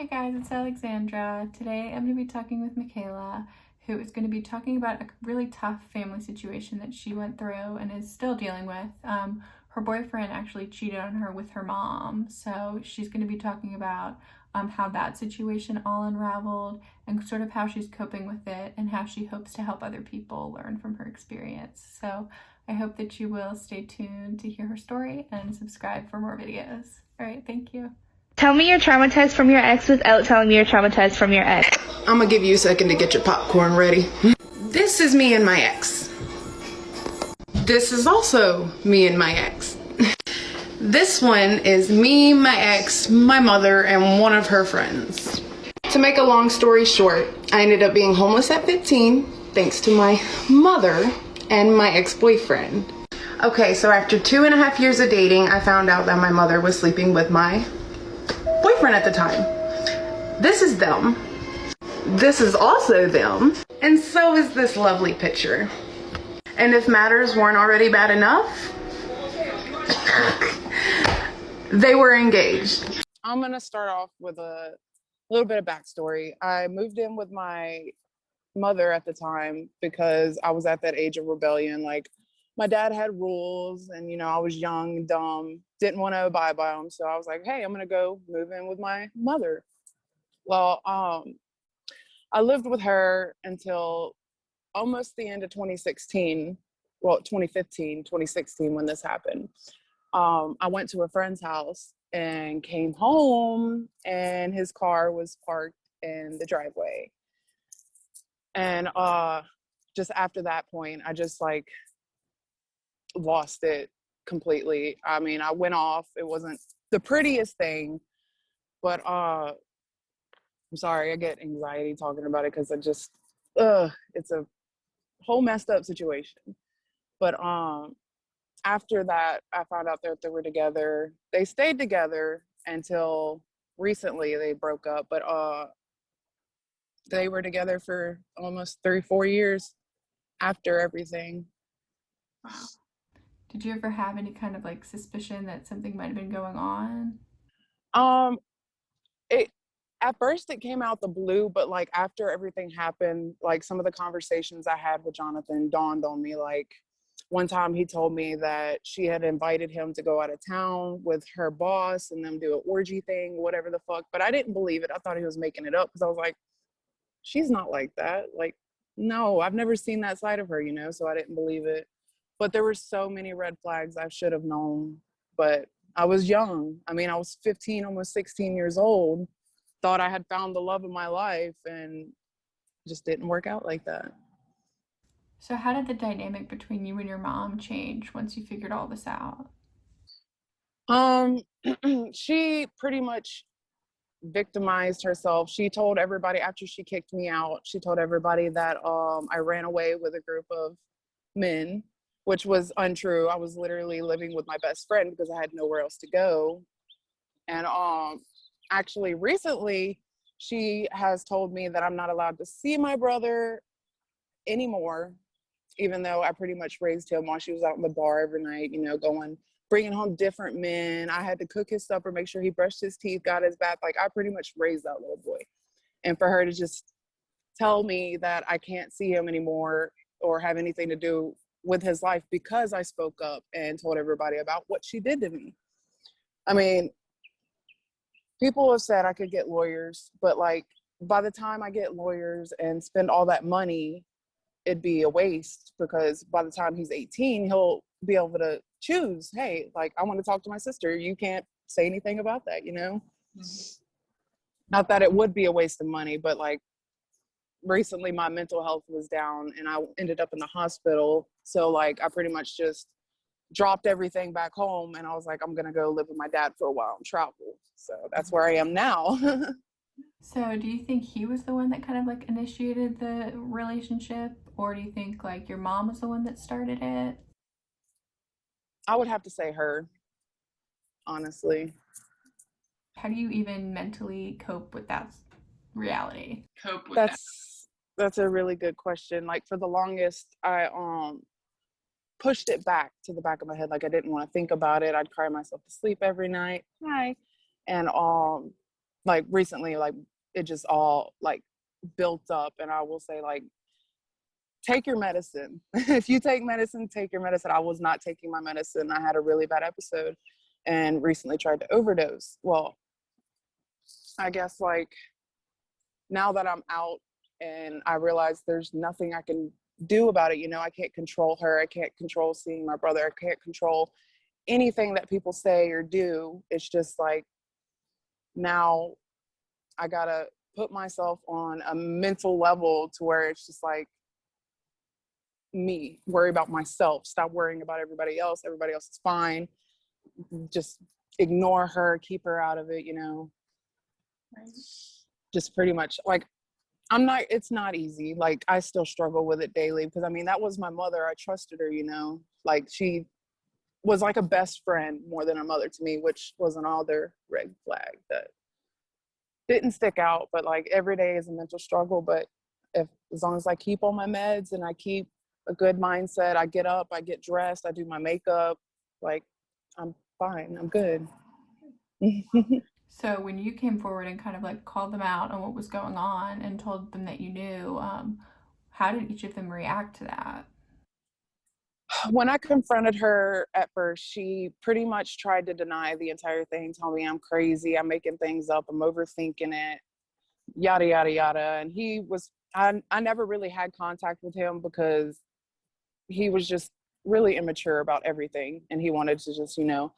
Hey guys, it's Alexandra. Today I'm going to be talking with Michaela, who is going to be talking about a really tough family situation that she went through and is still dealing with. Her boyfriend actually cheated on her with her mom, so she's going to be talking about how that situation all unraveled and sort of how she's coping with it and how she hopes to help other people learn from her experience. So I hope that you will stay tuned to hear her story and subscribe for more videos. All right, thank you. Tell me you're traumatized from your ex without telling me you're traumatized from your ex. I'm gonna give you a second to get your popcorn ready. This is me and my ex. This is also me and my ex. This one is me, my ex, my mother, and one of her friends. To make a long story short, I ended up being homeless at 15 thanks to my mother and my ex-boyfriend. Okay, so after 2.5 years of dating, I found out that my mother was sleeping with my boyfriend at the time. This is them. This is also them. And so is this lovely picture. And if matters weren't already bad enough, they were engaged. I'm gonna start off with a little bit of backstory. I moved in with my mother at the time because I was at that age of rebellion. Like, my dad had rules and, I was young, dumb, didn't want to abide by them. So I was like, hey, I'm going to go move in with my mother. Well, I lived with her until almost the end of 2016. Well, 2015, 2016, when this happened. I went to a friend's house and came home, and his car was parked in the driveway. And just after that point, I just lost it completely. I mean, I went off. It wasn't the prettiest thing, but I'm sorry, I get anxiety talking about it because it's a whole messed up situation. But after that, I found out that they were together. They stayed together until recently they broke up, but they were together for almost 3-4 years after everything. Wow. Did you ever have any kind of suspicion that something might have been going on? Um, it At first it came out the blue, but after everything happened, some of the conversations I had with Jonathan dawned on me. One time he told me that she had invited him to go out of town with her boss and them do an orgy thing, whatever the fuck. But I didn't believe it. I thought he was making it up because I was like, she's not like that. No, I've never seen that side of her, so I didn't believe it. But there were so many red flags I should have known. But I was young. I mean, I was 15, almost 16 years old. Thought I had found the love of my life, and just didn't work out like that. So how did the dynamic between you and your mom change once you figured all this out? Um, she pretty much victimized herself. She told everybody after she kicked me out, she told everybody that I ran away with a group of men, which was untrue. I was literally living with my best friend because I had nowhere else to go. And actually recently she has told me that I'm not allowed to see my brother anymore, even though I pretty much raised him while she was out in the bar every night, bringing home different men. I had to cook his supper, make sure he brushed his teeth, got his bath. I pretty much raised that little boy. And for her to just tell me that I can't see him anymore or have anything to do with his life because I spoke up and told everybody about what she did to me. I mean, people have said I could get lawyers, but by the time I get lawyers and spend all that money, it'd be a waste because by the time he's 18, he'll be able to choose, hey, I want to talk to my sister. You can't say anything about that, Mm-hmm. Not that it would be a waste of money, but recently my mental health was down and I ended up in the hospital. So I pretty much just dropped everything back home and I was like, I'm going to go live with my dad for a while and travel. So that's where I am now. So do you think he was the one that kind of initiated the relationship, or do you think your mom was the one that started it? I would have to say her, honestly. How do you even mentally cope with that reality? That's a really good question. For the longest, I pushed it back to the back of my head. I didn't want to think about it. I'd cry myself to sleep every night. Hi. And like recently, like it just all like built up. And I will say, like, take your medicine. If you take medicine, take your medicine. I was not taking my medicine. I had a really bad episode and recently tried to overdose. Well, I guess like now that I'm out and I realize there's nothing I can do about it, you know, I can't control her. I can't control seeing my brother. I can't control anything that people say or do. It's just like now I gotta put myself on a mental level to where it's just like me, worry about myself, stop worrying about everybody else. Everybody else is fine. Just ignore her, keep her out of it, you know. Right. Just pretty much like it's not easy. Like I still struggle with it daily because I mean that was my mother. I trusted her, you know. Like she was like a best friend more than a mother to me, which was an other red flag that didn't stick out. But like every day is a mental struggle. But as long as I keep on my meds and I keep a good mindset, I get up, I get dressed, I do my makeup, like I'm fine, I'm good. So when you came forward and kind of like called them out on what was going on and told them that you knew, how did each of them react to that? When I confronted her at first, she pretty much tried to deny the entire thing, tell me I'm crazy, I'm making things up, I'm overthinking it, yada, yada, yada. And I never really had contact with him because he was just really immature about everything. And he wanted to just, you know,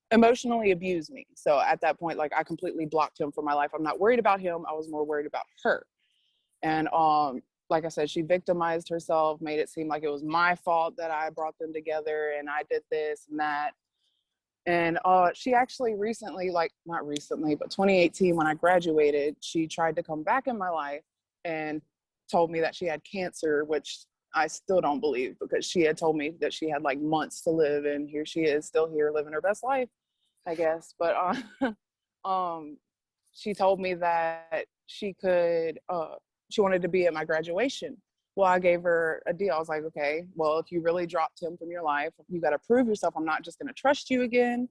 emotionally abuse me. So at that point, like I completely blocked him from my life. I'm not worried about him. I was more worried about her. And like I said, she victimized herself, made it seem like it was my fault that I brought them together and I did this and that. And she actually recently, like not recently, but 2018, when I graduated, she tried to come back in my life and told me that she had cancer, which I still don't believe because she had told me that she had like months to live, and here she is still here living her best life, I guess. But she told me that she wanted to be at my graduation. Well, I gave her a deal. I was like, okay, well, if you really dropped him from your life, you got to prove yourself. I'm not just going to trust you again.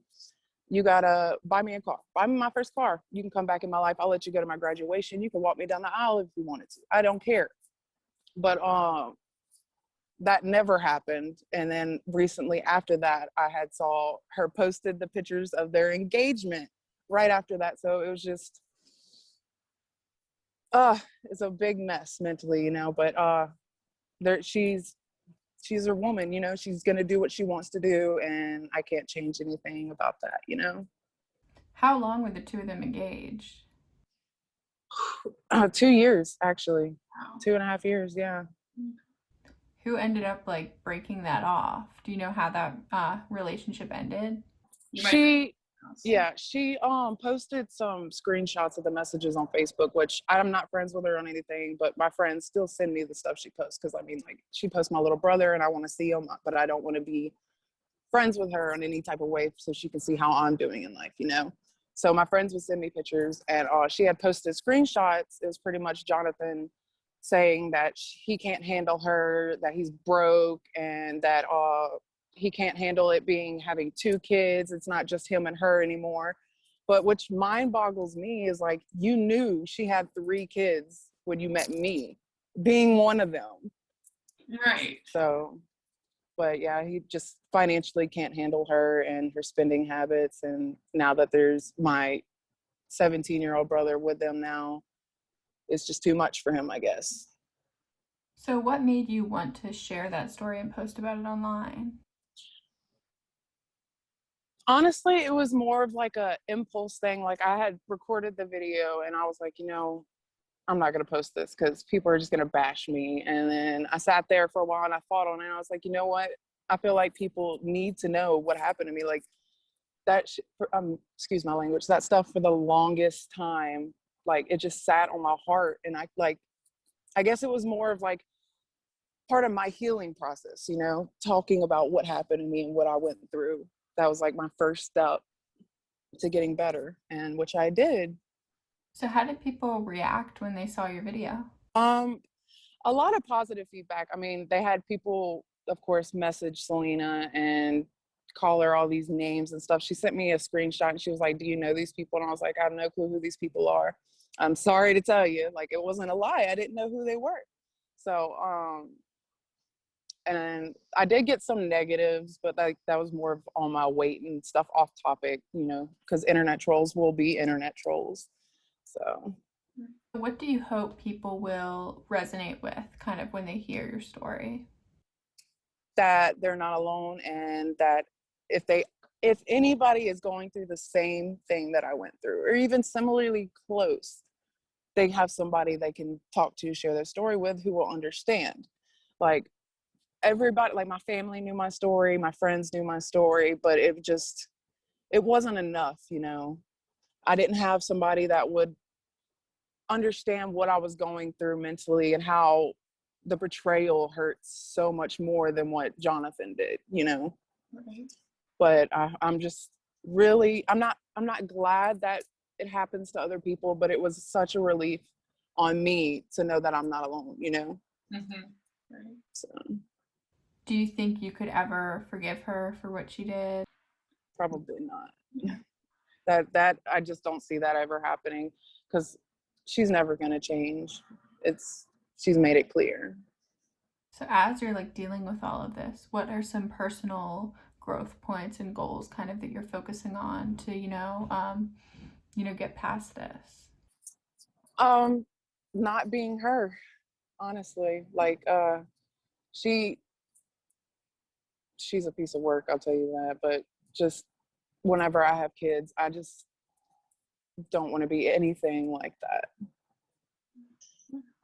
You got to buy me a car. Buy me my first car. You can come back in my life. I'll let you go to my graduation. You can walk me down the aisle if you wanted to. I don't care. But that never happened. And then recently after that, I had saw her posted the pictures of their engagement right after that. So it was just, it's a big mess mentally, you know, but she's a woman, you know, she's going to do what she wants to do. And I can't change anything about that, you know. How long were the two of them engaged? 2 years, actually. Wow. 2.5 years. Yeah. Who ended up like breaking that off? Do you know how that relationship ended? She posted some screenshots of the messages on Facebook, which I'm not friends with her on anything, but my friends still send me the stuff she posts because I mean, like, she posts my little brother and I want to see him, but I don't want to be friends with her in any type of way so she can see how I'm doing in life, you know. So my friends would send me pictures, and she had posted screenshots. It was pretty much Jonathan saying that he can't handle her, that he's broke, and that he can't handle it having 2 kids. It's not just him and her anymore. But which mind boggles me is like, you knew she had 3 kids when you met me, being one of them. Right. So, but yeah, he just financially can't handle her and her spending habits. And now that there's my 17-year-old brother with them now, it's just too much for him, I guess. So what made you want to share that story and post about it online? Honestly, it was more of like a impulse thing. Like I had recorded the video and I was like, you know, I'm not going to post this because people are just going to bash me. And then I sat there for a while and I thought on it. And I was like, you know what? I feel like people need to know what happened to me. Like that, excuse my language, that stuff for the longest time, like it just sat on my heart. And I guess it was more of like part of my healing process, you know, talking about what happened to me and what I went through. That was like my first step to getting better, and which I did. So how did people react when they saw your video? A lot of positive feedback. I mean, they had people, of course, message Selena and call her all these names and stuff. She sent me a screenshot and she was like, do you know these people? And I was like, I have no clue who these people are. I'm sorry to tell you, like, it wasn't a lie. I didn't know who they were. So, and I did get some negatives, but like that was more of on my weight and stuff off topic, you know, because internet trolls will be internet trolls. So what do you hope people will resonate with kind of when they hear your story? that they're not alone, and that if anybody is going through the same thing that I went through, or even similarly close, they have somebody they can talk to, share their story with, who will understand. Like, everybody, like my family knew my story, my friends knew my story, but it wasn't enough, you know. I didn't have somebody that would understand what I was going through mentally, and how the betrayal hurts so much more than what Jonathan did, you know. Right. But I'm just really, I'm not glad that it happens to other people, but it was such a relief on me to know that I'm not alone, you know. Mm-hmm. Right. So Do you think you could ever forgive her for what she did? probably not. That I just don't see that ever happening, because she's never going to change. She's made it clear. So as you're like dealing with all of this, what are some personal growth points and goals kind of that you're focusing on to, get past this? Not being her, honestly. Like, she's a piece of work, I'll tell you that. But just whenever I have kids, I just don't want to be anything like that.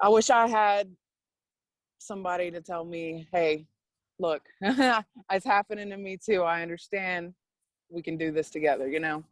I wish I had somebody to tell me, hey, look, it's happening to me too. I understand. We can do this together, you know?